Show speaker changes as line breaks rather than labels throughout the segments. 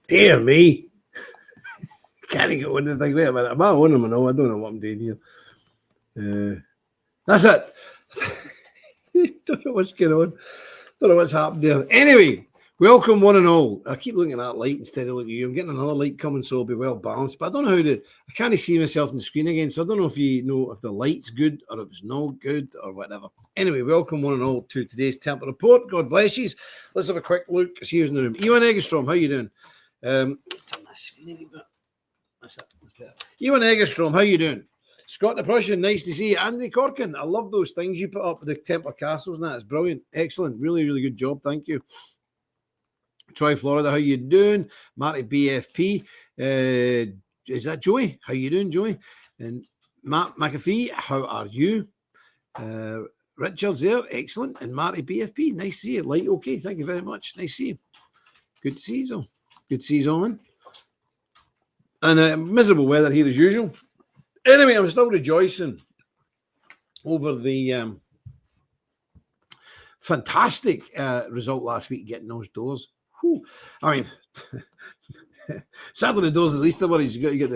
Dear me. Can't get on the thing. Wait a minute. Am I on them or no? I don't know what I'm doing here. That's it. Don't know what's going on. Don't know what's happened there. Anyway, welcome one and all. I keep looking at that light instead of looking at you. I'm getting another light coming, so it'll be well balanced. But I don't know how to. I can't see myself on the screen again, so I don't know if you know if the light's good or if it's not good or whatever. Anyway, welcome one and all to today's Temple Report. God bless you. Let's have a quick look. See who's in the room. Ewan Eggerstrom, how you doing? Turn my screen a bit. That's it. That's better. Ewan Eggerstrom, how you doing? Scott the Prussian, nice to see you. Andy Corkin, I love those things you put up with the Templar Castles and that. It's brilliant. Excellent. Really, really good job. Thank you. Troy, Florida, how you doing? Marty BFP. Is that Joey? How you doing, Joey? And Matt McAfee, how are you? Richard's there. Excellent. And Marty BFP, nice to see you. Light okay. Thank you very much. Nice to see you. Good to see you all. Good to see you on. And miserable weather here as usual. Anyway, I'm still rejoicing over the fantastic result last week, getting those doors. Whew. I mean, sadly, the doors are the least of worries. You get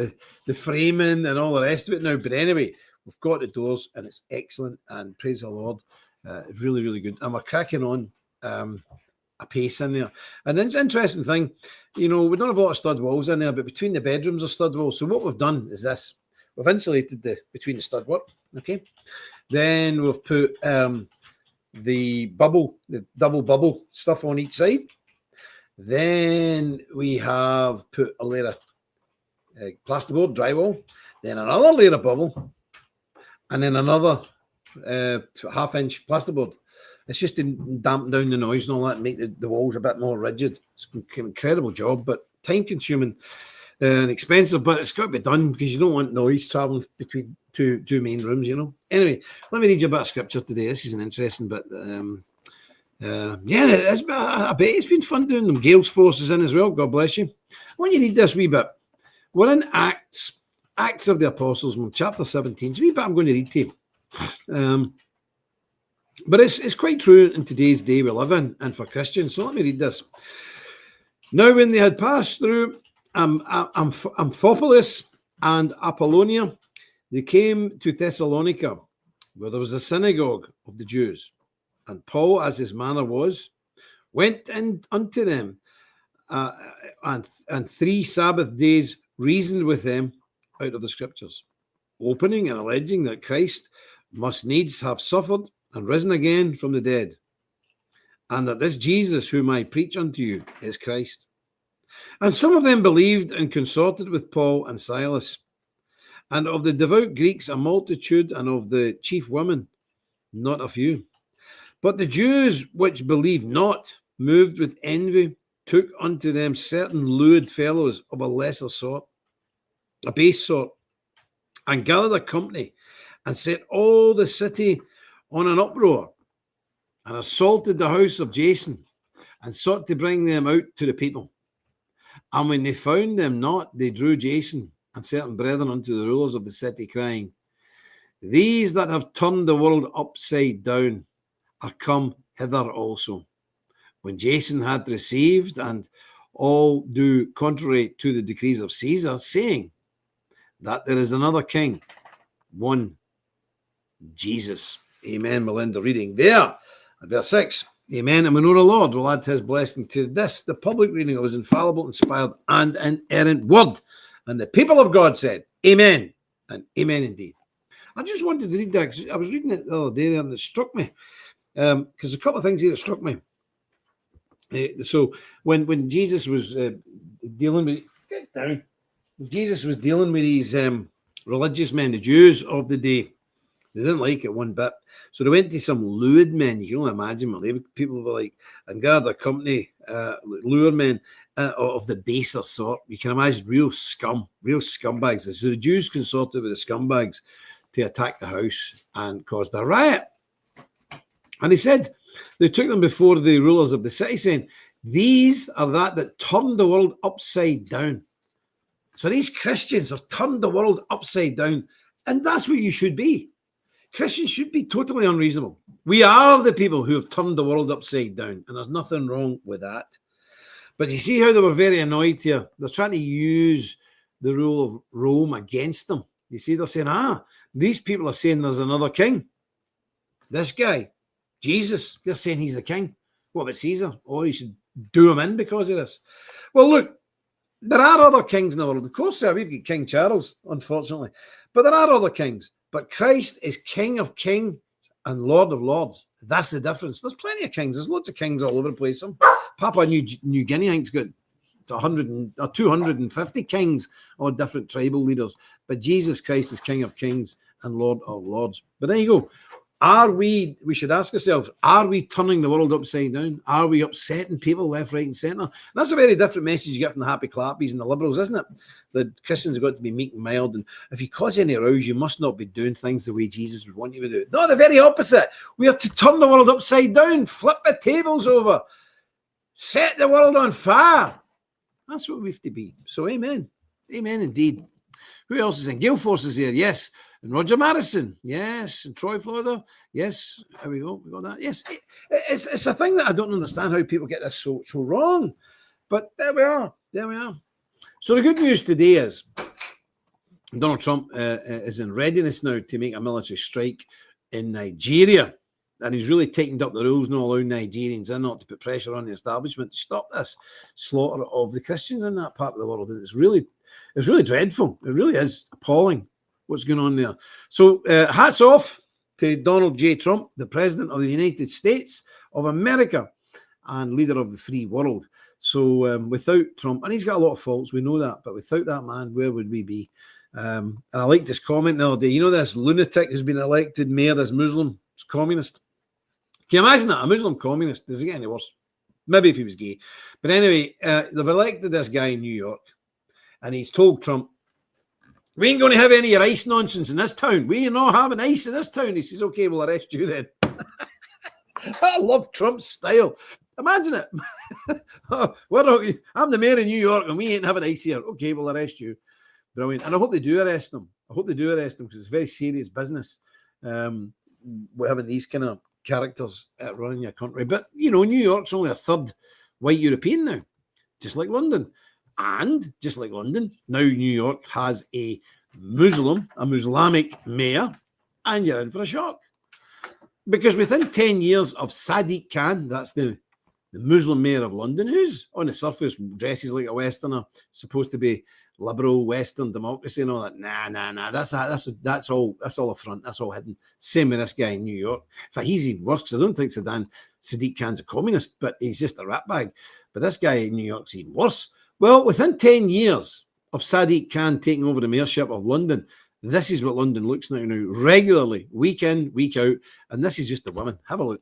the framing and all the rest of it now. But anyway, we've got the doors, and it's excellent. And praise the Lord, it's really, really good. And we're cracking on a pace in there. And it's an interesting thing, you know, we don't have a lot of stud walls in there, but between the bedrooms are stud walls. So what we've done is this. We've insulated between the stud work, okay? Then we've put the double bubble stuff on each side. Then we have put a layer of plasterboard, drywall, then another layer of bubble, and then another half-inch plasterboard. It's just to dampen down the noise and all that, and make the walls a bit more rigid. It's an incredible job, but time-consuming and expensive, but it's got to be done because you don't want noise traveling between two main rooms, you know. Anyway, let me read you a bit of scripture today. This is an interesting bit. I bet it's been fun doing them. Gail's Force is in as well. God bless you. I want you to read this wee bit. We're in Acts of the Apostles, chapter 17. It's a wee bit I'm going to read to you. But it's quite true in today's day we live in, and for Christians. So let me read this. Now, when they had passed through Amphipolis and Apollonia, they came to Thessalonica, where there was a synagogue of the Jews. And Paul, as his manner was, went in unto them, and 3 Sabbath days reasoned with them out of the Scriptures, opening and alleging that Christ must needs have suffered and risen again from the dead, and that this Jesus whom I preach unto you is Christ. And some of them believed and consorted with Paul and Silas. And of the devout Greeks a multitude, and of the chief women not a few. But the Jews which believed not, moved with envy, took unto them certain lewd fellows of a lesser sort, a base sort, and gathered a company, and set all the city on an uproar, and assaulted the house of Jason, and sought to bring them out to the people. And when they found them not, they drew Jason and certain brethren unto the rulers of the city, crying, These that have turned the world upside down are come hither also. When Jason had received, and all do contrary to the decrees of Caesar, saying that there is another king, one Jesus. Amen, Melinda. Reading there, verse 6. Amen. And we know the Lord will add his blessing to this, the public reading of his infallible, inspired, and inerrant word. And the people of God said, Amen, and Amen indeed. I just wanted to read that because I was reading it the other day and it struck me. Because a couple of things here that struck me. So when Jesus was dealing with, get down. Jesus was dealing with these religious men, the Jews of the day. They didn't like it one bit. So they went to some lewd men. You can only imagine what people were like, and gathered a company, lure men of the baser sort. You can imagine real scumbags. So the Jews consorted with the scumbags to attack the house and caused a riot. And he said, they took them before the rulers of the city, saying, These are that turned the world upside down. So these Christians have turned the world upside down. And that's what you should be. Christians should be totally unreasonable. We are the people who have turned the world upside down, and there's nothing wrong with that. But you see how they were very annoyed here. They're trying to use the rule of Rome against them. You see, they're saying, these people are saying there's another king. This guy, Jesus, they're saying he's the king. What about Caesar? Oh, you should do him in because of this. Well, look, there are other kings in the world. Of course, sir, we've got King Charles, unfortunately. But there are other kings. But Christ is King of kings and Lord of lords. That's the difference. There's plenty of kings. There's lots of kings all over the place. Papua New Guinea, I think's got 100 or 250 kings or different tribal leaders. But Jesus Christ is King of kings and Lord of lords. But there you go. We should ask ourselves, are we turning the world upside down? Are we upsetting people left, right, and centre? That's a very different message you get from the happy clappies and the liberals, isn't it? The Christians have got to be meek and mild, and if you cause any rows, you must not be doing things the way Jesus would want you to do it. No, the very opposite. We are to turn the world upside down, flip the tables over, set the world on fire. That's what we have to be. So amen. Amen indeed. Who else is in? Gale Force is here, yes. And Roger Madison, yes. And Troy Florida, yes. There we go. We got that. Yes. It's a thing that I don't understand how people get this so wrong. But there we are. There we are. So the good news today is Donald Trump is in readiness now to make a military strike in Nigeria. And he's really tightened up the rules, not allowing Nigerians in, not to put pressure on the establishment to stop this slaughter of the Christians in that part of the world. And it's really dreadful. It really is appalling what's going on there. So hats off to Donald J. Trump, the President of the United States of America and leader of the free world. So without Trump, and he's got a lot of faults, we know that, but without that man, where would we be? And I liked this comment the other day. You know, this lunatic who's been elected mayor, this Muslim communist. Can you imagine that? A Muslim communist? Does it get any worse? Maybe if he was gay. But anyway, they've elected this guy in New York, and he's told Trump, we ain't going to have any ICE nonsense in this town. We ain't not having ICE in this town. He says, okay, we'll arrest you then. I love Trump's style. Imagine it. I'm the mayor of New York, and we ain't having ICE here. Okay, we'll arrest you. Brilliant. And I hope they do arrest him. I hope they do arrest him because it's very serious business. We're having these kind of characters running your country. But, you know, New York's only a third white European now, just like London. And just like London, now New York has a Muslimic mayor, and you're in for a shock. Because within 10 years of Sadiq Khan, that's the Muslim mayor of London, who's on the surface dresses like a Westerner, supposed to be liberal, Western democracy and all that. Nah. That's all a front. That's all hidden. Same with this guy in New York. In fact, he's even worse. I don't think Sadiq Khan's a communist, but he's just a ratbag. But this guy in New York's even worse. Well, within 10 years of Sadiq Khan taking over the mayorship of London, this is what London looks like now, regularly, week in, week out. And this is just the women. Have a look.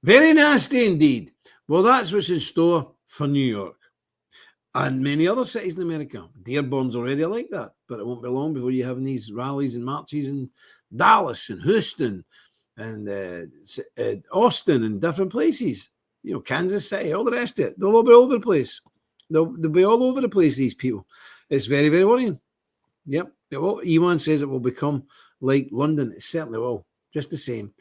Very nasty indeed. Well, that's what's in store for New York and many other cities in America. Dearborn's already like that, but it won't be long before you have these rallies and marches in Dallas and Houston and Austin and different places. You know, Kansas City, all the rest of it. They'll all be all over the place. They'll be all over the place, these people. It's very, very worrying. Yep. Ewan says it will become like London. It certainly will. Just the same.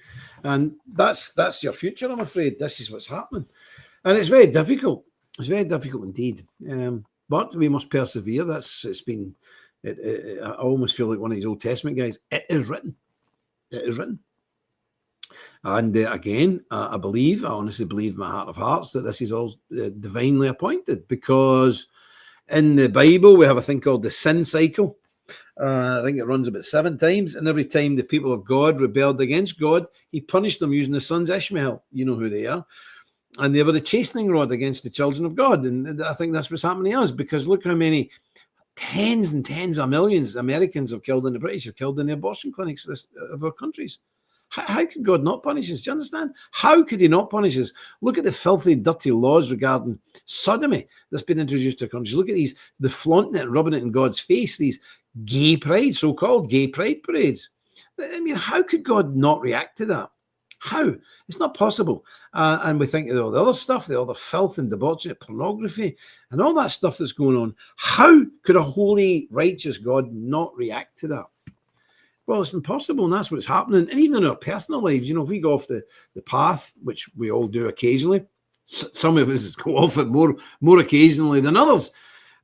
And that's your future, I'm afraid. This is what's happening. And it's very difficult. It's very difficult indeed. But we must persevere. I almost feel like one of these Old Testament guys. It is written. It is written. And again, I honestly believe in my heart of hearts that this is all divinely appointed, because in the Bible, we have a thing called the sin cycle. I think it runs about 7 times, and every time the people of God rebelled against God, he punished them using the sons of Ishmael. You know who they are. And they were the chastening rod against the children of God. And I think that's what's happening to us, because look how many tens and tens of millions Americans have killed, and the British have killed in the abortion clinics of our countries. How could God not punish us? Do you understand? How could he not punish us? Look at the filthy, dirty laws regarding sodomy that's been introduced to countries. Look at the flaunting it and rubbing it in God's face, these gay pride, so-called gay pride parades. I mean, how could God not react to that? How? It's not possible. And we think of all the other stuff, all the filth and debauchery, pornography, and all that stuff that's going on. How could a holy, righteous God not react to that? Well, it's impossible, and that's what's happening. And even in our personal lives, if we go off the path, which we all do occasionally, some of us go off it more occasionally than others,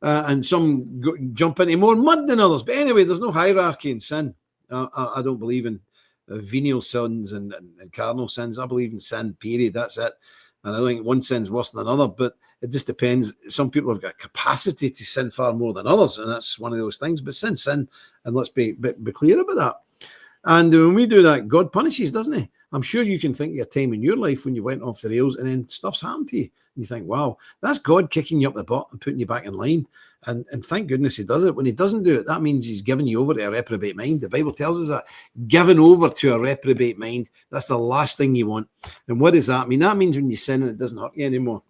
and some jump into more mud than others. But anyway, there's no hierarchy in sin. I don't believe in venial sins and cardinal sins. I believe in sin, period. That's it. And I don't think one sin's worse than another, but it just depends. Some people have got capacity to sin far more than others, and that's one of those things. But sin's sin, and let's be clear about that. And when we do that, God punishes, doesn't he? I'm sure you can think of a time in your life when you went off the rails and then stuff's happened to you. And you think, wow, that's God kicking you up the butt and putting you back in line. And thank goodness he does it. When he doesn't do it, that means he's giving you over to a reprobate mind. The Bible tells us that. Given over to a reprobate mind, that's the last thing you want. And what does that mean? That means when you sin and it doesn't hurt you anymore.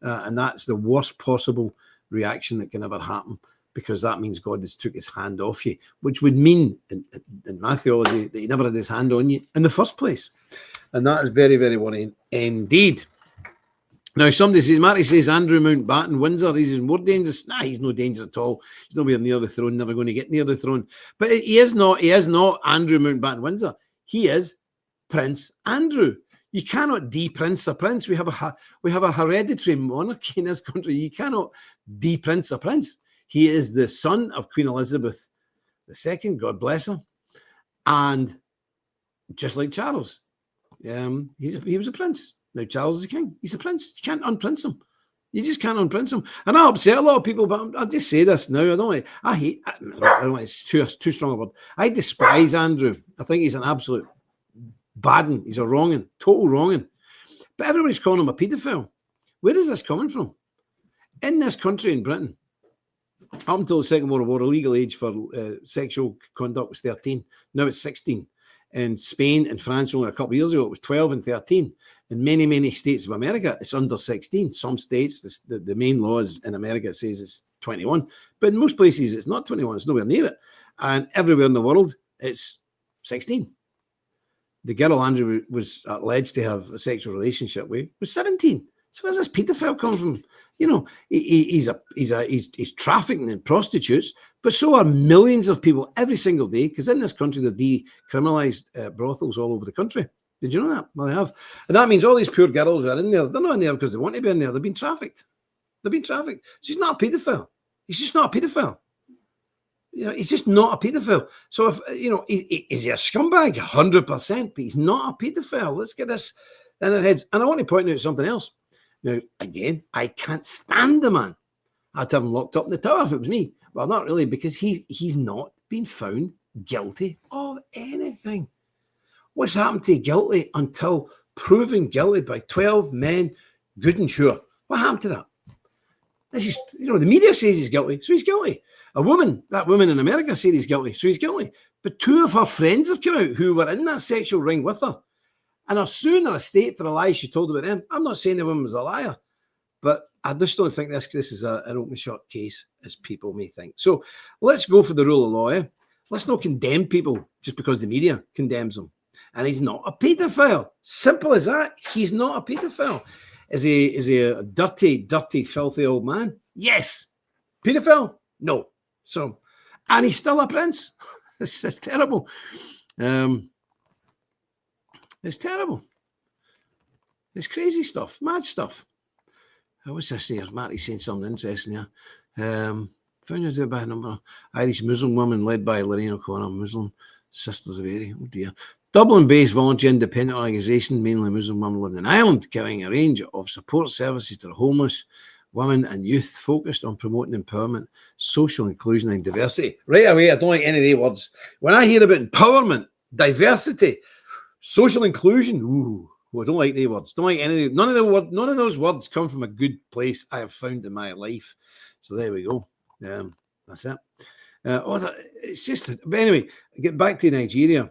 And that's the worst possible reaction that can ever happen, because that means God has took his hand off you, which would mean, in my theology, that he never had his hand on you in the first place. And that is very, very worrying indeed. Now, somebody says, Marty says Andrew Mountbatten, Windsor, he's more dangerous. Nah, he's no danger at all. He's nowhere near the throne, never going to get near the throne. But he is not Andrew Mountbatten, Windsor. He is Prince Andrew. You cannot de-prince a prince. We have a hereditary monarchy in this country. You cannot de-prince a prince. He is the son of Queen Elizabeth II, God bless her. And just like Charles, he was a prince. Now Charles is a king. He's a prince. You can't unprince him. You just can't unprince him. And I upset a lot of people, but I'll just say this now. I don't want it's too strong a word. I despise Andrew. I think he's an absolute bad one. He's a wrong'un, total wrong'un. But everybody's calling him a paedophile. Where is this coming from? In this country, in Britain, up until the Second World War, the legal age for sexual conduct was 13. Now it's 16. In Spain and France, only a couple of years ago, it was 12 and 13. In many, many states of America, it's under 16. Some states, the main laws in America says it's 21. But in most places, it's not 21. It's nowhere near it. And everywhere in the world, it's 16. The girl Andrew was alleged to have a sexual relationship with was 17. So where's this paedophile come from? He's trafficking in prostitutes, but so are millions of people every single day, because in this country, they've decriminalised brothels all over the country. Did you know that? Well, they have. And that means all these poor girls are in there. They're not in there because they want to be in there. They've been trafficked. So he's not a paedophile. He's just not a paedophile. He's just not a paedophile. So if, is he a scumbag? 100%, but he's not a paedophile. Let's get this in our heads. And I want to point out something else. Now, again, I can't stand the man. I'd have him locked up in the tower if it was me. Well, not really, because he's not been found guilty of anything. What's happened to guilty until proven guilty by 12 men, good and sure? What happened to that? This is, the media says he's guilty, so he's guilty. That woman in America said he's guilty, so he's guilty. But 2 of her friends have come out who were in that sexual ring with her and are suing her estate for a lie she told about them. I'm not saying the woman was a liar, but I just don't think this is an open shut case, as people may think. So let's go for the rule of law. Let's not condemn people just because the media condemns them. And he's not a paedophile. Simple as that. He's not a paedophile. Is he a dirty, dirty, filthy old man? Yes. Paedophile? No. So, and he's still a prince. It's terrible. It's terrible. It's crazy stuff, mad stuff. What's this here? Matty's saying something interesting here. Found out by a number of Irish Muslim women led by Lorraine O'Connor, Muslim Sisters of Mary. Oh dear. Dublin-based voluntary independent organisation, mainly Muslim women living in Ireland, carrying a range of support services to the homeless, women and youth, focused on promoting empowerment, social inclusion and diversity. Right away, I don't like any of the words. When I hear about empowerment, diversity, social inclusion, I don't like the words. Don't like any. None of those words come from a good place I have found in my life. So there we go. That's it. It's just. But anyway, get back to Nigeria.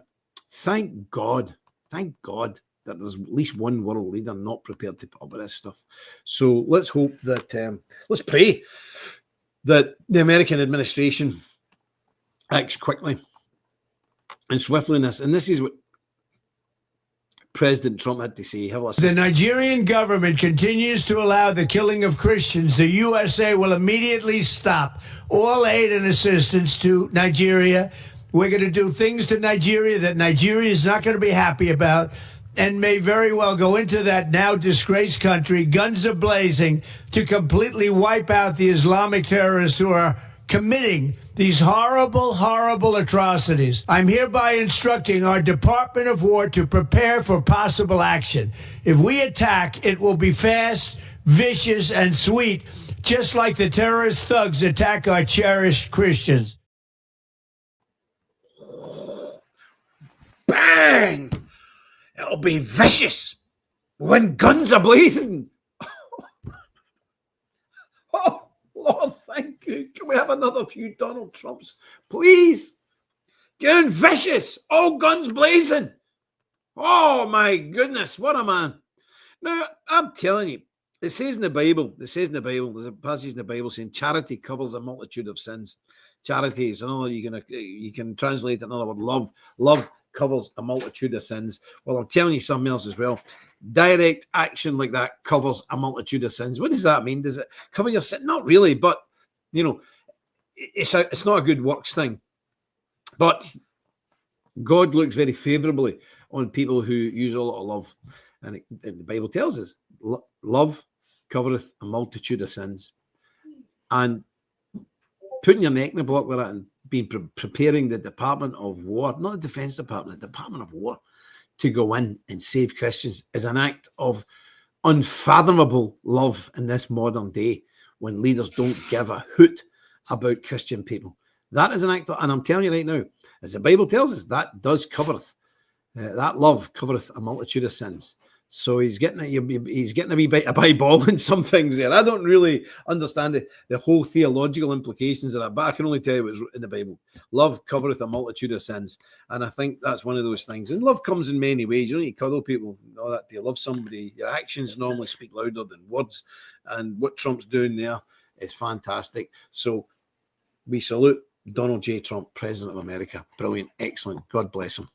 Thank God Thank God that there's at least one world leader not prepared to put up with this stuff. So let's hope that, let's pray that the American administration acts quickly and swiftly in this. And this is what President Trump had to say. Have a listen.
The Nigerian government continues to allow the killing of Christians. The USA will immediately stop all aid and assistance to Nigeria. We're going to do things to Nigeria that Nigeria is not going to be happy about and may very well go into that now disgraced country, guns are blazing, to completely wipe out the Islamic terrorists who are committing these horrible, horrible atrocities. I'm hereby instructing our Department of War to prepare for possible action. If we attack, it will be fast, vicious, and sweet, just like the terrorist thugs attack our cherished Christians.
Bang! It'll be vicious when guns are blazing. Oh, Lord, thank you. Can we have another few Donald Trumps, please? Getting vicious, all guns blazing. Oh, my goodness, what a man. Now, I'm telling you, it says in the Bible, there's a passage in the Bible saying charity covers a multitude of sins. Charity is another, you can translate another word, love covers a multitude of sins. Well, I'm telling you something else as well. Direct action like that covers a multitude of sins. What does that mean? Does it cover your sin? Not really, but it's not a good works thing. But God looks very favorably on people who use a lot of love. And the Bible tells us, love covereth a multitude of sins. And putting your neck in the block with it and being preparing the Department of War, not the Defense Department, the Department of War, to go in and save Christians is an act of unfathomable love in this modern day when leaders don't give a hoot about Christian people. That is an act, and I'm telling you right now, as the Bible tells us, that does covereth, that love covereth a multitude of sins. So he's getting a wee bit of eyeball in some things there. I don't really understand the whole theological implications of that, but I can only tell you what's in the Bible. Love covereth a multitude of sins. And I think that's one of those things. And love comes in many ways. You don't need to cuddle people and all that. Do you love somebody? Your actions normally speak louder than words. And what Trump's doing there is fantastic. So we salute Donald J. Trump, President of America. Brilliant. Excellent. God bless him.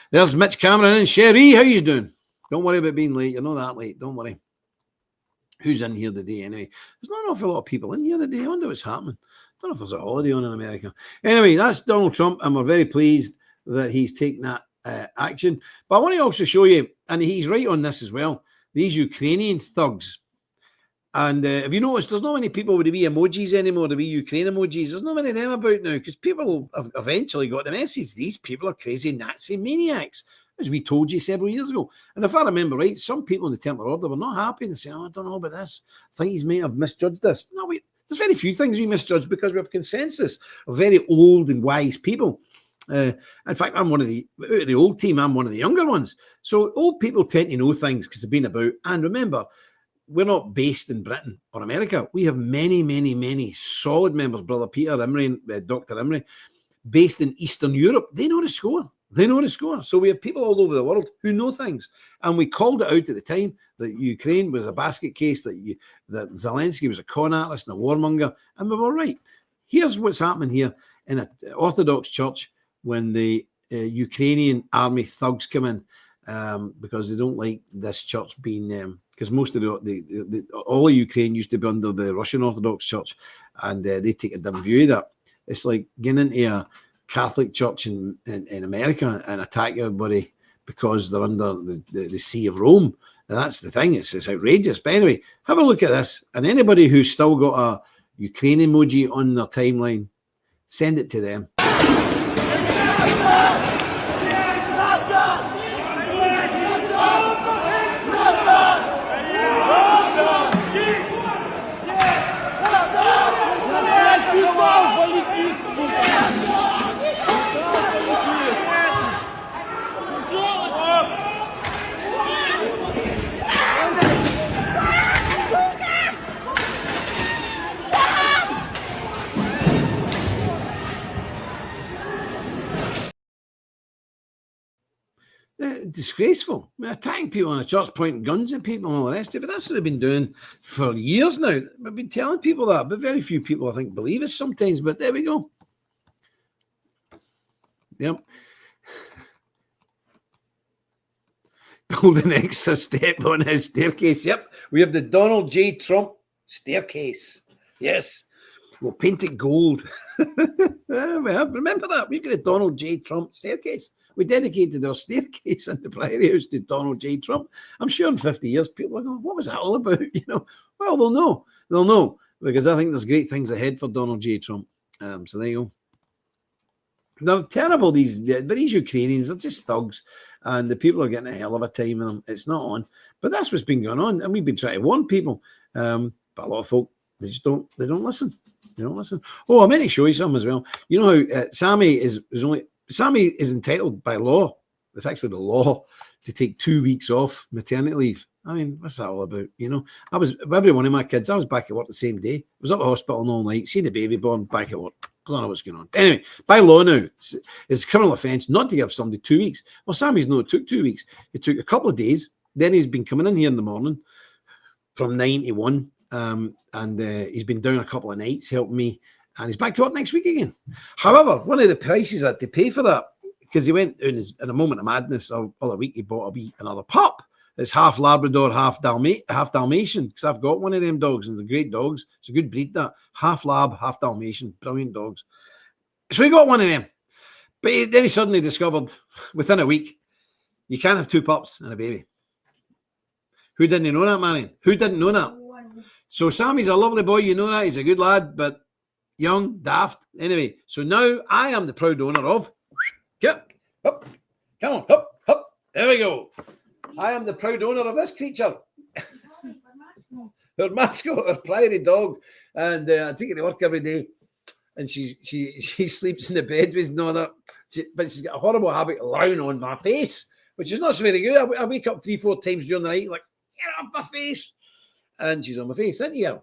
There's Mitch Cameron and Sherry. How you doing? Don't worry about being late. You're not that late. Don't worry. Who's in here today anyway? There's not an awful lot of people in here today. I wonder what's happening. I don't know if there's a holiday on in America. Anyway, that's Donald Trump, and we're very pleased that he's taken that action. But I want to also show you, and he's right on this as well, these Ukrainian thugs. And have you noticed there's not many people with the wee emojis anymore, the wee Ukraine emojis? There's not many of them about now because people have eventually got the message. These people are crazy Nazi maniacs, as we told you several years ago. And if I remember right, some people in the Templar Order were not happy. They said, I don't know about this. I think he may have misjudged this. No, there's very few things we misjudge because we have consensus of very old and wise people. In fact, I'm one of the old team. I'm one of the younger ones. So old people tend to know things because they've been about. And remember, we're not based in Britain or America. We have many, many, many solid members, Brother Peter Imrie and Dr. Imrie, based in Eastern Europe. They know the score. They know the score. So we have people all over the world who know things. And we called it out at the time that Ukraine was a basket case, that Zelensky was a con artist and a warmonger. And we were right. Here's what's happening here in an Orthodox church when the Ukrainian army thugs come in because they don't like this church being... because most of all of Ukraine used to be under the Russian Orthodox Church, and they take a dim view of that. It's like getting into a Catholic church in America and attack everybody because they're under the See of Rome. And that's the thing. It's outrageous. But anyway, have a look at this. And anybody who's still got a Ukraine emoji on their timeline, send it to them. Disgraceful. Attacking people on a church, pointing guns at people and all the rest of it. That's what they've been doing for years now. We've been telling people that, but very few people, I think, believe us sometimes. But there we go. Yep. Golden X step on his staircase. Yep. We have the Donald J. Trump staircase. Yes. We'll paint it gold. Remember that. We've got a Donald J. Trump staircase. We dedicated our staircase in the Priory House to Donald J. Trump. I'm sure in 50 years, people are going, what was that all about? Well, they'll know. They'll know, because I think there's great things ahead for Donald J. Trump. So there you go. They're terrible, but these Ukrainians are just thugs, and the people are getting a hell of a time in them. It's not on. But that's what's been going on, and we've been trying to warn people. But a lot of folk, they don't listen. They don't listen. Oh, I'm going to show you something as well. You know how Sammy is entitled by law. It's actually the law to take 2 weeks off maternity leave. I mean, what's that all about? I was, every one of my kids, I was back at work the same day. I was up at the hospital all night, seen the baby born, back at work. I don't know what's going on. Anyway, by law now, it's a criminal offence not to give somebody 2 weeks. Well, Sammy's no, it took 2 weeks. It took a couple of days. Then he's been coming in here in the morning from 9 to 1. And he's been down a couple of nights helping me, and he's back to work next week again. However, one of the prices I had to pay for that, because he went in a moment of madness the other week, he bought another pup. It's half Labrador, half Dalmatian, because I've got one of them dogs, and they're great dogs. It's a good breed, that. Half Lab, half Dalmatian, brilliant dogs. So he got one of them. But then he suddenly discovered, within a week, you can't have 2 pups and a baby. Who didn't know that, Marion? Who didn't know that? So Sammy's a lovely boy, you know that. He's a good lad, but young, daft. Anyway, so now I am the proud owner of... Up, come on, up. There we go. I am the proud owner of this creature. Her mascot, her prairie dog. And I take her to work every day. And she sleeps in the bed with no other. But she's got a horrible habit of lying on my face, which is not so very good. I wake up 3-4 times during the night, like, get off my face. And she's on my face, isn't you?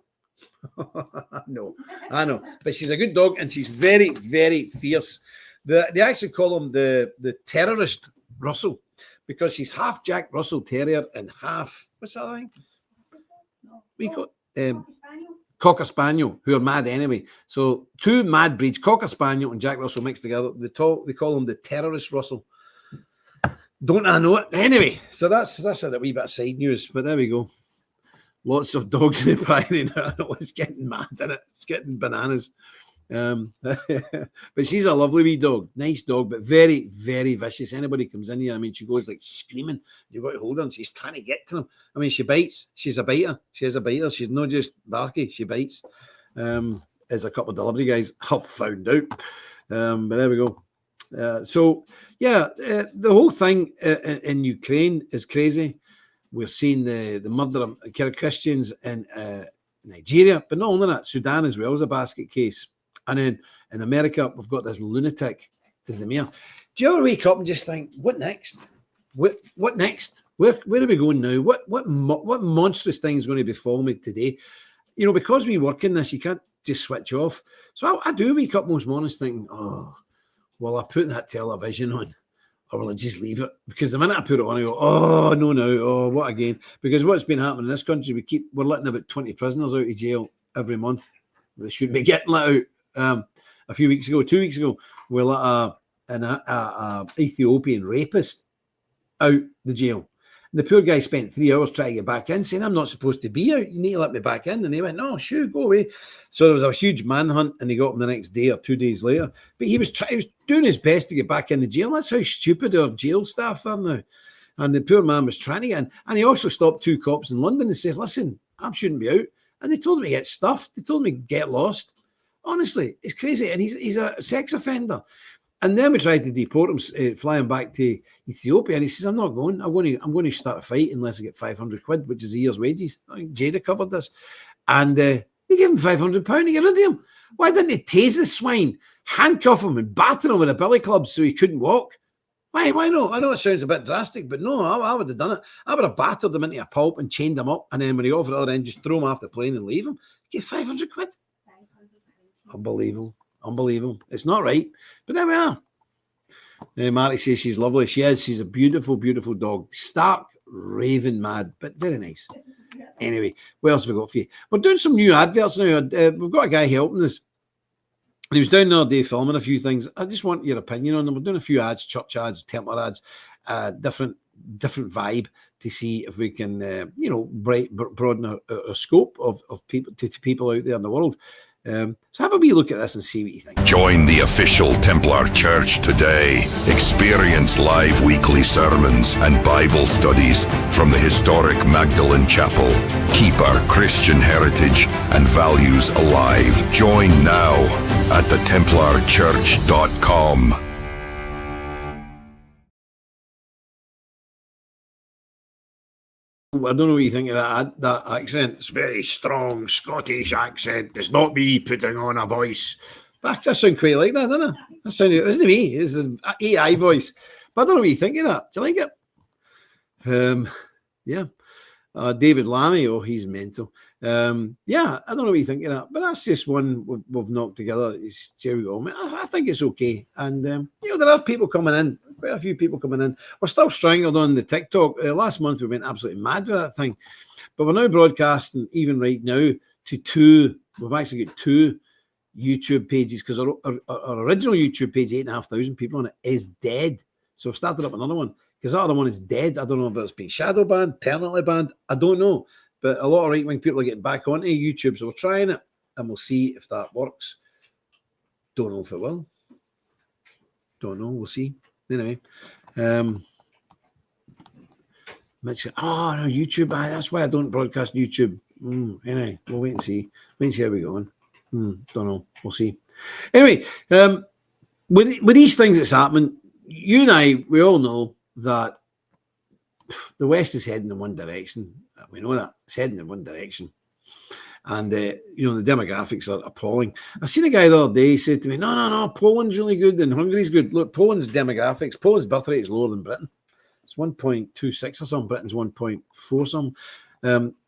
No, I know. But she's a good dog, and she's very, very fierce. They actually call him the terrorist Russell, because she's half Jack Russell Terrier and half, what's that thing? We call Cocker Spaniel, who are mad anyway. So 2 mad breeds, Cocker Spaniel and Jack Russell mixed together. They call him the terrorist Russell. Don't I know it? Anyway, so that's a wee bit of side news, but there we go. Lots of dogs in the prairie now. It's getting mad, isn't it? It's getting bananas. But she's a lovely wee dog. Nice dog, but very, very vicious. Anybody comes in here, I mean, she goes like screaming. You've got to hold her, and she's trying to get to them. I mean, she bites. She's a biter. She is a biter. She's not just barky. She bites. As a couple of delivery guys have found out. But there we go. The whole thing in Ukraine is crazy. We're seeing the murder of Christians in Nigeria, but not only that, Sudan as well is a basket case. And then in America, we've got this lunatic as the mayor. Do you ever wake up and just think, what next? What next? Where are we going now? What monstrous thing is going to befall me today? Because we work in this, you can't just switch off. So I do wake up most mornings thinking, oh, well, I put that television on, or will I just leave it? Because the minute I put it on, I go, oh, no, oh, what again? Because what's been happening in this country, we're letting about 20 prisoners out of jail every month. They shouldn't be getting let out. 2 weeks ago, we let an Ethiopian rapist out the jail. And the poor guy spent 3 hours trying to get back in, saying, I'm not supposed to be out. You need to let me back in. And they went, no, sure, go away. So there was a huge manhunt, and he got him the next day or 2 days later. But he was doing his best to get back in the jail. That's how stupid our jail staff are now. And the poor man was trying to get in. And he also stopped 2 cops in London and said, listen, I shouldn't be out. And they told him to get stuffed. They told him to get lost. Honestly, it's crazy. And he's a sex offender. And then we tried to deport him, fly him back to Ethiopia. And he says, I'm not going. I'm going to start a fight unless I get 500 quid, which is a year's wages. I think Jada covered this. And they gave him £500 to get rid of him. Why didn't they tase the swine, handcuff him and batter him with a billy club so he couldn't walk? Why not? I know it sounds a bit drastic, but no, I would have done it. I would have battered him into a pulp and chained him up. And then when he got off the other end, just throw him off the plane and leave him. Get 500 quid. Unbelievable. It's not right. But there we are. Marty says she's lovely. She is. She's a beautiful, beautiful dog. Stark, raving mad, but very nice. Anyway, what else have we got for you? We're doing some new adverts now. We've got a guy helping us. He was down the other day filming a few things. I just want your opinion on them. We're doing a few ads, church ads, Templar ads, different vibe to see if we can, broaden our scope of people to people out there in the world. So have a wee look at this and see what you think.
Join the official Templar Church today. Experience live weekly sermons and Bible studies from the historic Magdalen Chapel. Keep our Christian heritage and values alive. Join now at thetemplarchurch.com.
I don't know what you think of that accent. It's a very strong Scottish accent. It's not me putting on a voice. But I sound quite like that, doesn't it? That sounded, isn't it me? It's an AI voice. But I don't know what you think of that. Do you like it? Yeah. David Lammy, he's mental. I don't know what you think of that. But that's just one we've knocked together. Here we go. I think it's okay. And, there are people coming in. Quite a few people coming in. We're still strangled on the TikTok. Last month we went absolutely mad with that thing. But we're now broadcasting, even right now, to 2. We've actually got 2 YouTube pages because our original YouTube page, 8,500 people on it, is dead. So I've started up another one because that other one is dead. I don't know if it's been shadow banned, permanently banned. I don't know. But a lot of right-wing people are getting back onto YouTube. So we're trying it and we'll see if that works. Don't know if it will. Don't know. We'll see. Anyway, Mitch, no, YouTube. That's why I don't broadcast YouTube. Anyway, we'll wait and see. Wait and see how we're going. Don't know. We'll see. Anyway, with these things that's happening, you and I, we all know that the West is heading in one direction. We know that it's heading in one direction. And, the demographics are appalling. I seen a guy the other day, he said to me, no, Poland's really good and Hungary's good. Look, Poland's demographics, Poland's birth rate is lower than Britain. It's 1.26 or something. Britain's 1.4 something.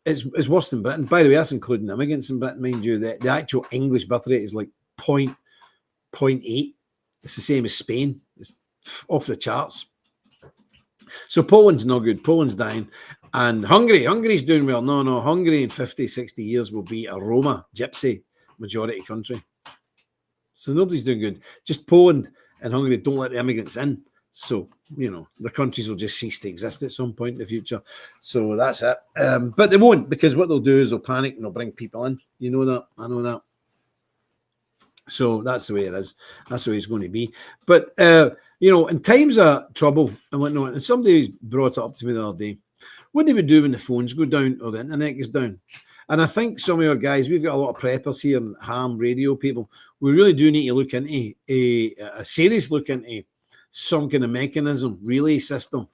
It's worse than Britain. By the way, that's including immigrants in Britain, mind you. The actual English birth rate is like 0.8. It's the same as Spain. It's off the charts. So Poland's not good. Poland's dying. And Hungary's doing well. No, Hungary in 50, 60 years will be a Roma, gypsy, majority country. So nobody's doing good. Just Poland and Hungary don't let the immigrants in. So, the countries will just cease to exist at some point in the future. So that's it. But they won't, because what they'll do is they'll panic and they'll bring people in. You know that. I know that. So that's the way it is. That's the way it's going to be. But, in times of trouble and whatnot, and somebody brought it up to me the other day, what do we do when the phones go down or the internet goes down? And I think some of our guys, we've got a lot of preppers here and ham radio people. We really do need to look into a serious look into some kind of mechanism, relay system,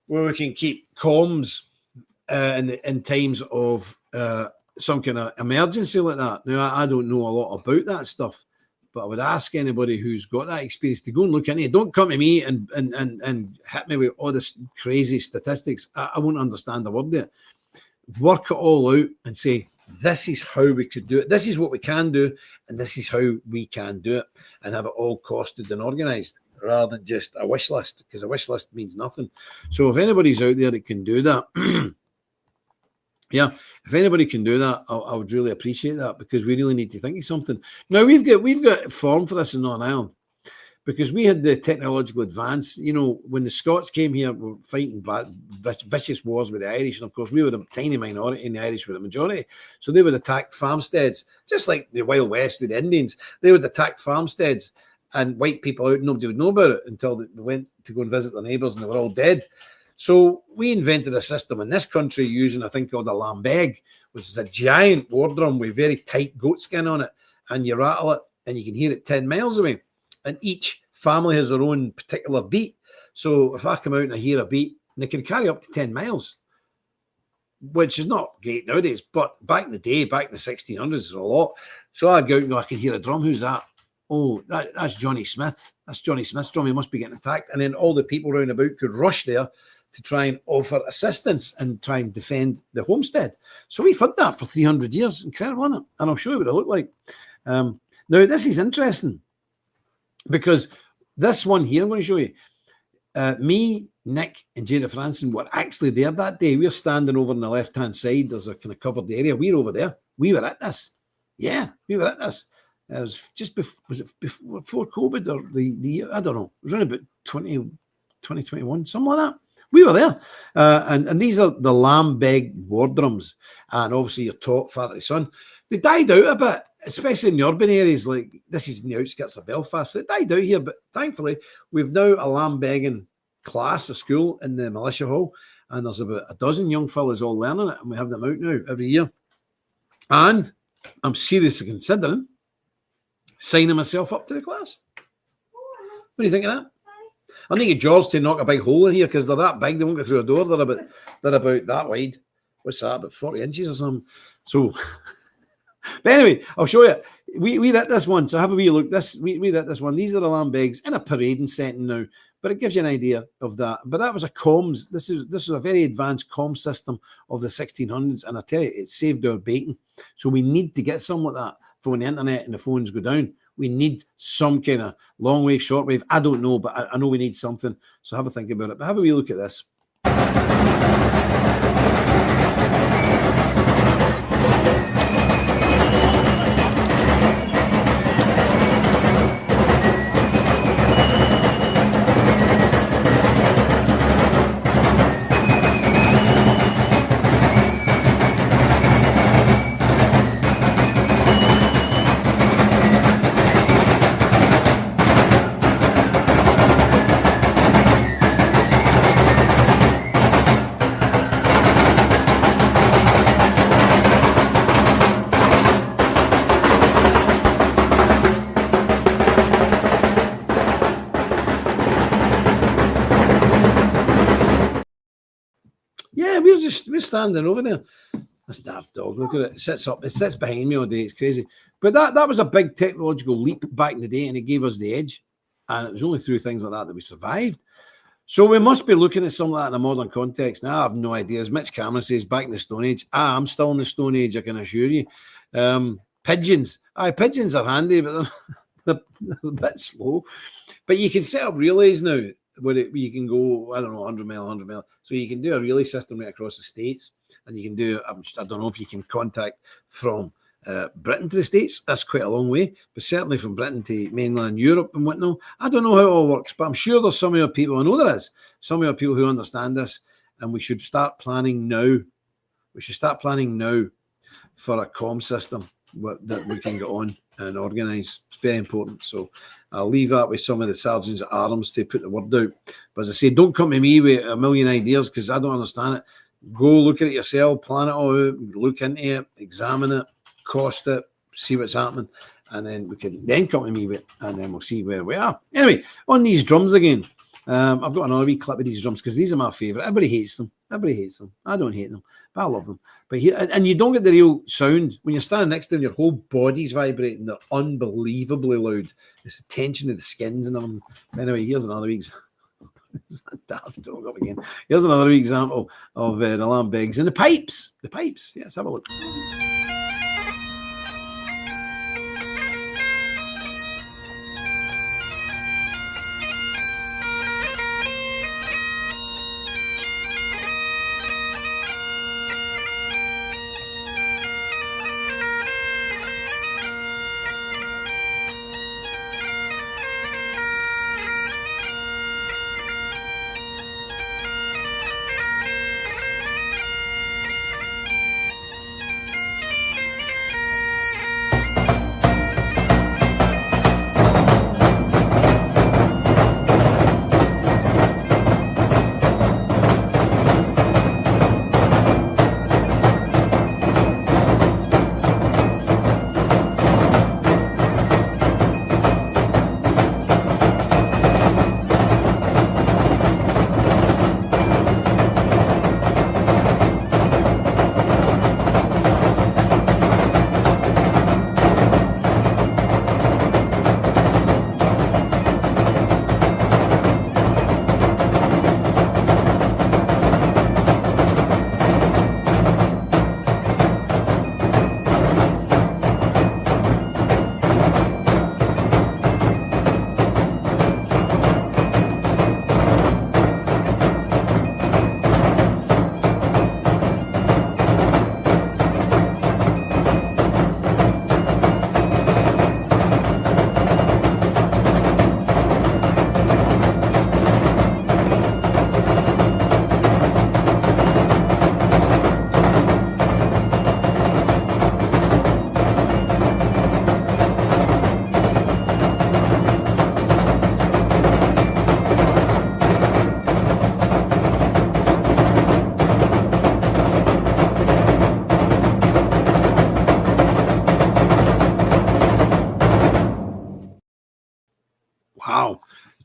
where we can keep comms in times of some kind of emergency like that. Now, I don't know a lot about that stuff, but I would ask anybody who's got that experience to go and look into it. Don't come to me and hit me with all this crazy statistics. I won't understand a word of it. Work it all out and say, this is how we could do it. This is what we can do, and this is how we can do it, and have it all costed and organised rather than just a wish list, because a wish list means nothing. So if anybody's out there that can do that, yeah, if anybody can do that, I would really appreciate that, because we really need to think of something. Now, we've got form for this in Northern Ireland, because we had the technological advance. When the Scots came here, we were fighting vicious wars with the Irish, and of course, we were the tiny minority, and the Irish were the majority. So they would attack farmsteads, just like the Wild West with the Indians. They would attack farmsteads and wipe people out. Nobody would know about it until they went to go and visit their neighbours, and they were all dead. So we invented a system in this country using a thing called a lambeg, which is a giant war drum with very tight goat skin on it. And you rattle it and you can hear it 10 miles away. And each family has their own particular beat. So if I come out and I hear a beat, they can carry up to 10 miles, which is not great nowadays. But back in the day, back in the 1600s, it's a lot. So I'd go out and go, I can hear a drum. Who's that? Oh, that's Johnny Smith. That's Johnny Smith's drum. He must be getting attacked. And then all the people round about could rush there to try and offer assistance and try and defend the homestead. So we've had that for 300 years. Incredible, isn't it? And I'll show you what it looked like. Now, this is interesting, because This one here, I'm going to show you. Me, Nick, and Jada Franson were actually there that day. We're standing over on the left-hand side. There's a kind of covered area. We're over there. We were at this. Yeah, we were at this. It was just before, was it before COVID or the year? I don't know. It was around about 2021, something like that. We were there. And these are the Lambeg war drums. And obviously you're taught father to son. They died out a bit, especially in the urban areas. Like this is in the outskirts of Belfast. So it died out here. But thankfully, we've now a Lambegging class, a school in the militia hall. And there's about a dozen young fellas all learning it. And we have them out now every year. And I'm seriously considering signing myself up to the class. What do you think of that? I need George to knock a big hole in here because they're that big. They won't go through a door. They're about that wide. What's that? About 40 inches or something. So, but anyway, I'll show you. We did this one. So have a wee look. We did this one. These are the Lambegs in a parading setting now, but it gives you an idea of that. But that was a comms. This was a very advanced comm system of the 1600s, and I tell you, it saved our bacon. So we need to get something like that for when the internet and the phones go down. We need some kind of long wave, short wave. I don't know, but I know we need something. So have a think about it. But have a wee look at this. Yeah, we're standing over there. This daft dog, look at it. It sits behind me all day. It's crazy. But that was a big technological leap back in the day, and it gave us the edge. And it was only through things like that we survived. So we must be looking at something like that in a modern context. Now, I have no idea. As Mitch Cameron says, back in the Stone Age. I'm still in the Stone Age, I can assure you. Pigeons. Pigeons are handy, but they're a bit slow. But you can set up relays now where you can go, I don't know, 100 mile. So you can do a relay system right across the States. And you can do, I don't know if you can contact from Britain to the States. That's quite a long way. But certainly from Britain to mainland Europe and whatnot. I don't know how it all works, but I'm sure there's some of your people, I know there is, some of your people who understand this. And we should start planning now. We should start planning now for a comm system that we can get on and organise. It's very important. So I'll leave that with some of the sergeants at arms to put the word out. But as I say, don't come to me with a million ideas because I don't understand it. Go look at it yourself, plan it all out, look into it, examine it, cost it, see what's happening, and then we can then come to me with it, and then we'll see where we are. Anyway, on these drums again. I've got another wee clip of these drums because these are my favourite. Everybody hates them. I don't hate them, but I love them. But here, and you don't get the real sound when you're standing next to them. Your whole body's vibrating. They're unbelievably loud. It's the tension of the skins and them. Anyway, here's another wee example. Here's another wee example of the Lambegs and the pipes. The pipes. Yes, have a look.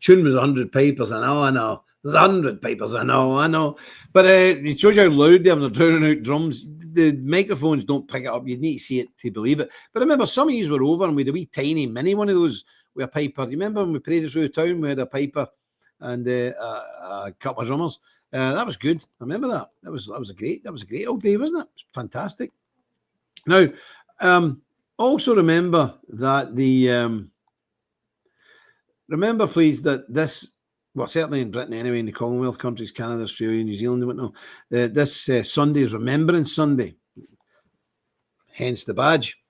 tune was 100 pipers. I know. There's 100 pipers. I know. But it shows you how loud they are when they're drowning out drums. The microphones don't pick it up. You need to see it to believe it. But remember, some of you were over and we had a wee tiny mini one of those with a piper. You remember when we paraded through the town, we had a piper and a couple of drummers. That was good. I remember that. That was a great old day, wasn't it? It was fantastic. Now, also remember that remember, please, that this, well, certainly in Britain anyway, in the Commonwealth countries, Canada, Australia, New Zealand, whatnot, this Sunday is Remembrance Sunday, hence the badge.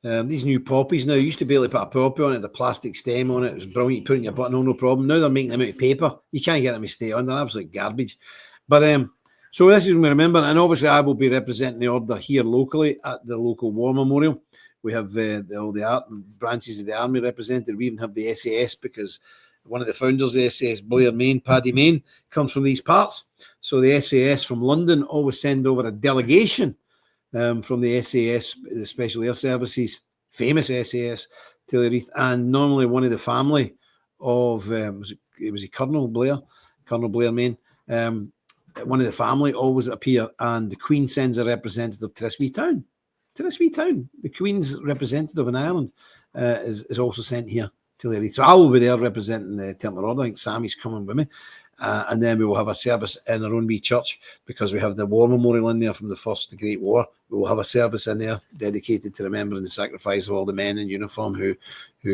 These new poppies now, used to be able to put a poppy on it, the plastic stem on it. It was brilliant. You put in your buttonhole, no problem. Now they're making them out of paper. You can't get them to stay on. They're absolute garbage. But so this is when we remember, and obviously I will be representing the order here locally at the local war memorial. We have all the art branches of the army represented. We even have the SAS because one of the founders of the SAS, Blair Main, Paddy Main, comes from these parts. So the SAS from London always send over a delegation from the SAS, the Special Air Services, famous SAS, Tillyreath, and normally one of the family of, was it Colonel Blair Main, one of the family always appear, and the Queen sends a representative to this wee town. The Queen's representative in Ireland is also sent here to Tillyreath. So I will be there representing the Templar Order. I think Sammy's coming with me. And then we will have a service in our own wee church because we have the war memorial in there from the First Great War. We will have a service in there dedicated to remembering the sacrifice of all the men in uniform who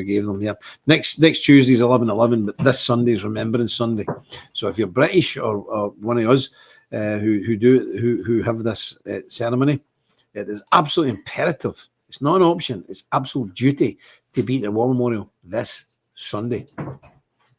gave them. Yeah. Next Tuesday is 11/11, but this Sunday is Remembrance Sunday. So if you're British or one of us who have this ceremony, it is absolutely imperative. It's not an option. It's absolute duty to be at the war memorial this Sunday.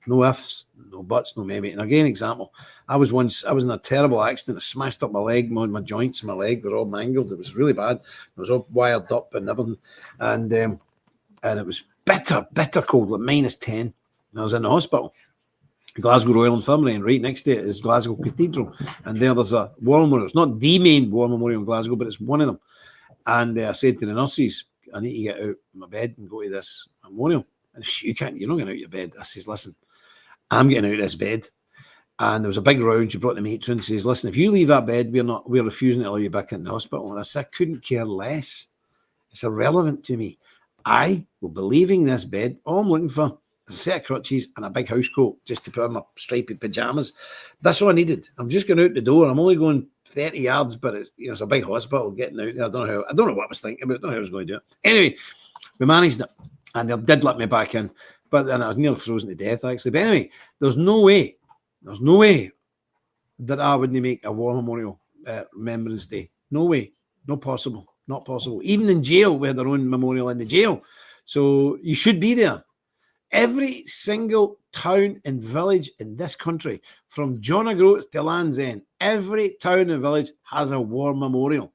No ifs, no buts, no maybe. And again, example, I was in a terrible accident. I smashed up my leg, my joints in my leg were all mangled. It was really bad. It was all wired up and everything. And it was bitter cold, like -10. And I was in the hospital, Glasgow Royal Infirmary, and right next to it is Glasgow Cathedral. And there's a war memorial. It's not the main war memorial in Glasgow, but it's one of them. And I said to the nurses, I need to get out of my bed and go to this memorial. And you're not getting out of your bed. I says, listen, I'm getting out of this bed. And there was a big round. She brought the matron and says, listen, if you leave that bed, we're refusing to allow you back in the hospital. And I said, I couldn't care less. It's irrelevant to me. I will be leaving this bed. All I'm looking for is a set of crutches and a big house coat just to put on my stripy pajamas. That's all I needed. I'm just going out the door. I'm only going 30 yards, but it's a big hospital getting out there. I don't know what I was thinking about. I don't know how I was going to do it. Anyway, we managed it. And they did let me back in. But then I was nearly frozen to death, actually. But anyway, there's no way that I wouldn't make a war memorial Remembrance Day. No way. Not possible. Even in jail, we had our own memorial in the jail. So you should be there. Every single town and village in this country, from John O'Groats to Land's End, every town and village has a war memorial.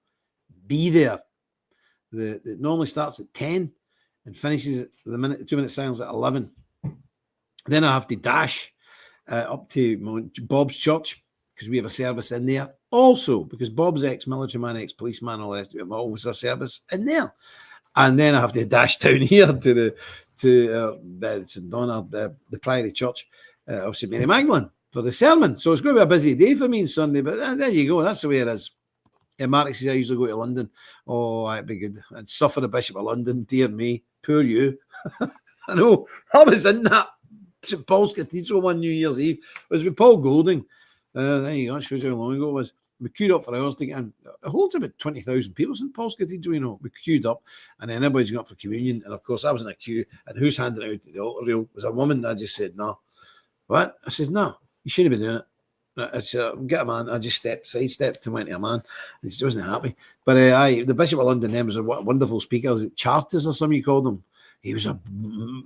Be there. It normally starts at 10 and finishes at 2-minute silence at 11. Then I have to dash up to Bob's church because we have a service in there. Also, because Bob's ex-military man, ex-policeman, all the rest of it, always a service in there. And then I have to dash down here to St. Donald, the Priory Church of St. Mary Magdalene for the sermon. So it's going to be a busy day for me on Sunday, but there you go. That's the way it is. Mark says I usually go to London. Oh, that'd be good. I'd suffer the Bishop of London. Dear me. Poor you. I know. I was in that St. Paul's Cathedral one New Year's Eve. It was with Paul Golding. There you go. That shows you how long ago it was. We queued up for hours to get in. It holds about 20,000 people. St. Paul's Cathedral, we queued up, and then everybody's going up for communion. And of course, I was in a queue, and who's handing out the altar rail was a woman. I just said, no. What? I says, no, you shouldn't be doing it. I said, get a man. I just sidestepped and went to a man. And he wasn't happy. But the Bishop of London then was a wonderful speaker. Was it Charters or something you called him? He was a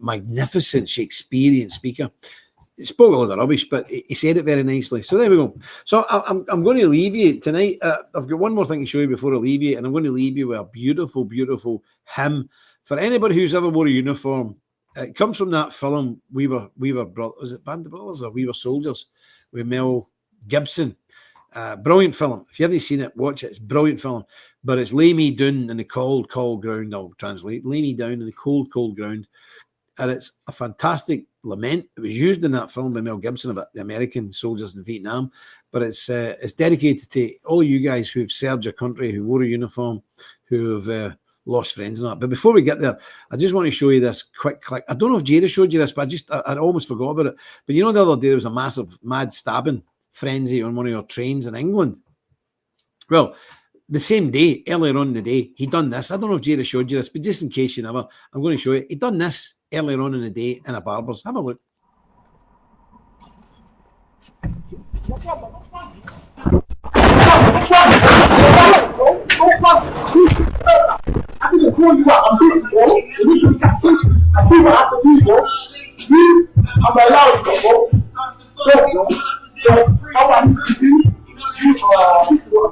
magnificent Shakespearean speaker. He spoke a lot of rubbish, but he said it very nicely. So there we go. So I'm going to leave you tonight. I've got one more thing to show you before I leave you, and I'm going to leave you with a beautiful, beautiful hymn for anybody who's ever wore a uniform. It comes from that film We Were Brothers. Was it Band of Brothers or We Were Soldiers with Mel Gibson? Brilliant film. If you haven't seen it, watch it. It's a brilliant film. But it's lay me down in the cold, cold ground. I'll translate. Lay me down in the cold, cold ground. and it's a fantastic lament. It was used in that film by Mel Gibson about the American soldiers in Vietnam, but it's dedicated to all you guys who've served your country, who wore a uniform, who've lost friends and that. But before we get there, I just want to show you this quick clip. I don't know if Jada showed you this, but I almost forgot about it. But you know, the other day there was a massive mad stabbing frenzy on one of your trains in England. Well, the same day, earlier on in the day, he done this. I don't know if Jada showed you this, but just in case you never, I'm going to show you. He done this earlier on in the day in a barber's. Have a look.
I can just call you out. I'm busy, bro. And we can catch business. I see what I have to see, bro. You, I'm allowing you, bro. Don't, bro. How I need to do, you are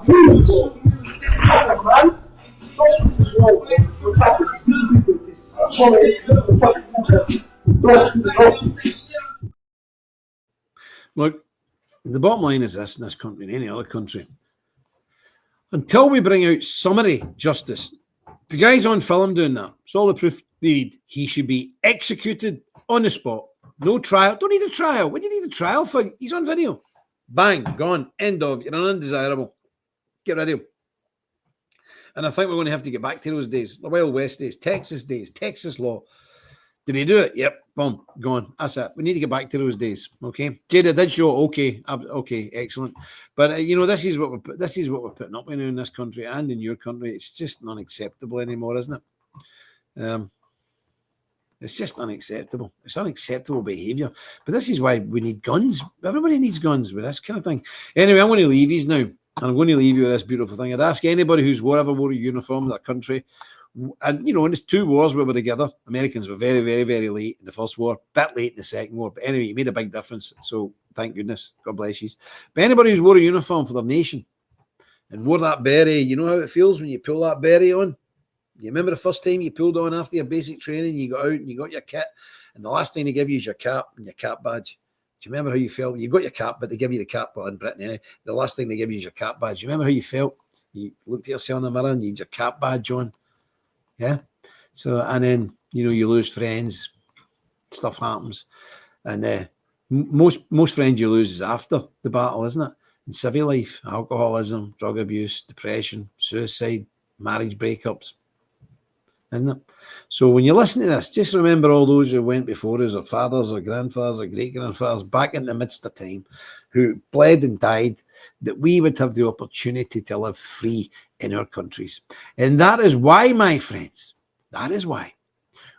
moving, bro. Man.
Look, the bottom line is this in this country, in any other country. Until we bring out summary justice, the guy's on film doing that. It's all the proof they need. He should be executed on the spot. No trial. Don't need a trial. What do you need a trial for? He's on video. Bang, gone. End of. You're an undesirable. Get rid of him. And I think we're going to have to get back to those days. The Wild West days, Texas law. Did he do it? Yep. Boom. Gone. That's it. We need to get back to those days. Okay. Jada did show. Okay. Okay. Excellent. But you know, this is what we're putting up with now in this country and in your country. It's just unacceptable anymore, isn't it? It's just unacceptable. It's unacceptable behaviour. But this is why we need guns. Everybody needs guns with this kind of thing. Anyway, I'm going to leave you now. And I'm going to leave you with this beautiful thing. I'd ask anybody who's ever wore a uniform in their country. And, you know, in these two wars we were together, Americans were very, very, very late in the first war, a bit late in the second war. But anyway, it made a big difference. So thank goodness. God bless you. But anybody who's wore a uniform for their nation and wore that beret, you know how it feels when you pull that beret on? You remember the first time you pulled on after your basic training, you got out and you got your kit, and the last thing they give you is your cap and your cap badge. Do you remember how you felt? You got your cap, but they give you the cap, well, in Britain, anyway. The last thing they give you is your cap badge. You remember how you felt? You looked at yourself in the mirror and you had your cap badge on. Yeah. So, and then, you know, you lose friends, stuff happens. And most friends you lose is after the battle, isn't it? In civil life, alcoholism, drug abuse, depression, suicide, marriage breakups, isn't it? So when you listen to this, just remember all those who went before us, our fathers, our grandfathers, our great-grandfathers, back in the midst of time, who bled and died, that we would have the opportunity to live free in our countries. And that is why, my friends, that is why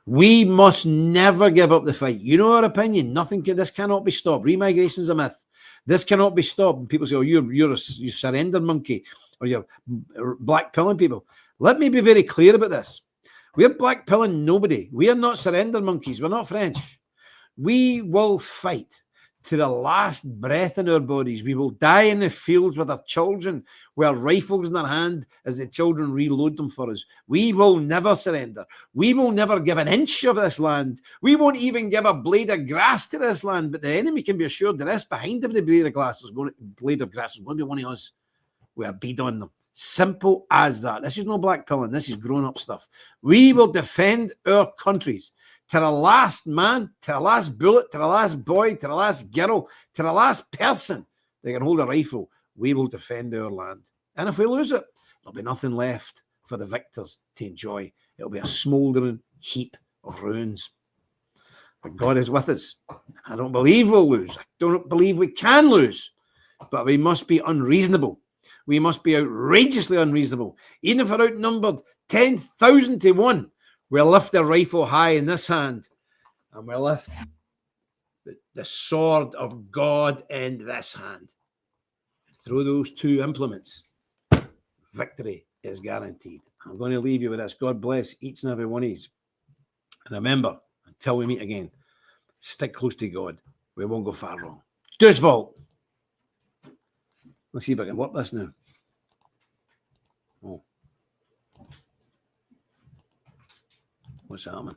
we must never give up the fight. You know our opinion. This cannot be stopped. Remigration is a myth. This cannot be stopped. And people say, oh, you're a surrender monkey, or you're blackpilling people. Let me be very clear about this. We're blackpilling nobody. We are not surrender monkeys. We're not French. We will fight to the last breath in our bodies. We will die in the fields with our children, with our rifles in our hand as the children reload them for us. We will never surrender. We will never give an inch of this land. We won't even give a blade of grass to this land. But the enemy can be assured that this behind every blade of grass is going to be one of us. We are beat on them. Simple as that. This is no blackpilling. This is grown-up stuff. We will defend our countries to the last man, to the last bullet, to the last boy, to the last girl, to the last person that can hold a rifle. We will defend our land. And if we lose it, there'll be nothing left for the victors to enjoy. It'll be a smouldering heap of ruins. But God is with us. I don't believe we'll lose. I don't believe we can lose. But we must be unreasonable. We must be outrageously unreasonable. Even if we're outnumbered 10,000 to 1, we'll lift the rifle high in this hand and we'll lift the sword of God in this hand. Through those two implements, victory is guaranteed. I'm going to leave you with this. God bless each and every one of you. And remember, until we meet again, stick close to God. We won't go far wrong. Dus Vault. Let's see if I can work this now. Oh. What's happening?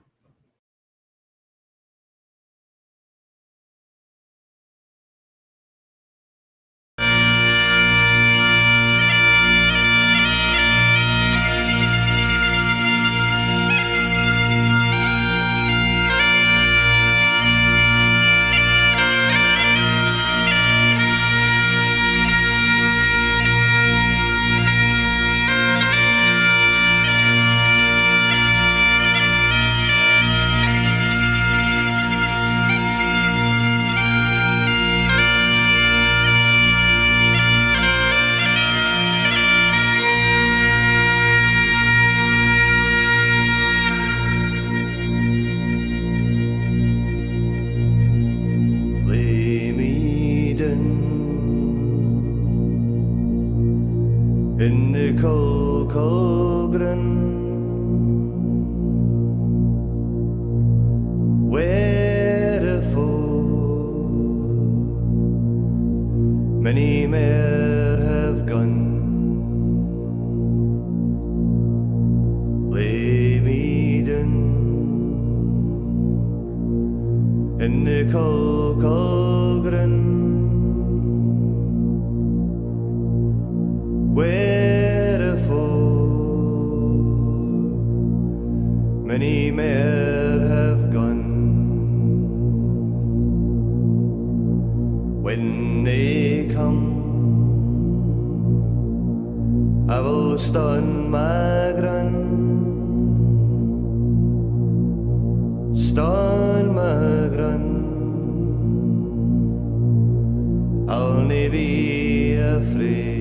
Nicol Colgren, wherefore many more have gone. Lay me down in Nicol Colgren, wherefore many more have gone. When they come, I will stand my ground, stand my ground. I'll never be afraid.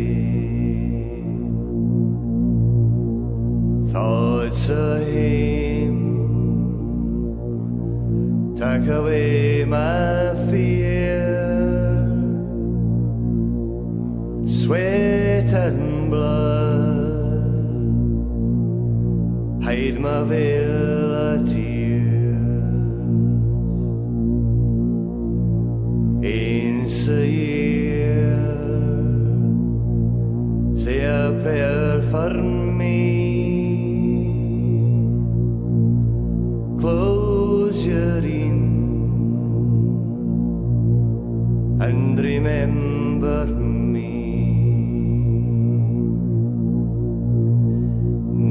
Thoughts of him take away my fear. Sweat and blood hide my veil of tears. Once a year, say a prayer for me. Close your eyes and remember me.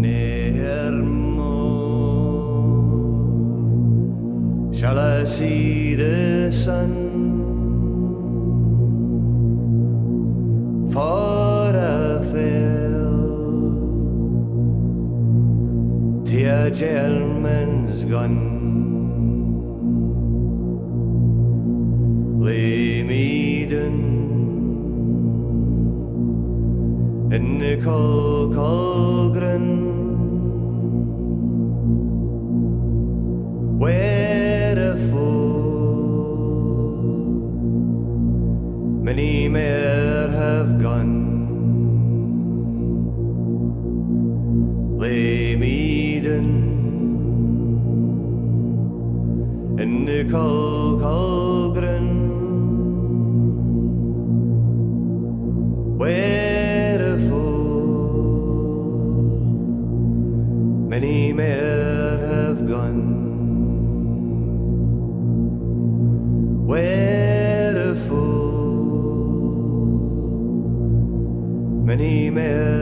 Ne'er more shall I see the sun, for I fell to a German's gun. Lay me down in Nicol Colgren, wherefore many more have gone. Lay me down in Nicol Colgren, wherefore many more have gone. Wherefore many more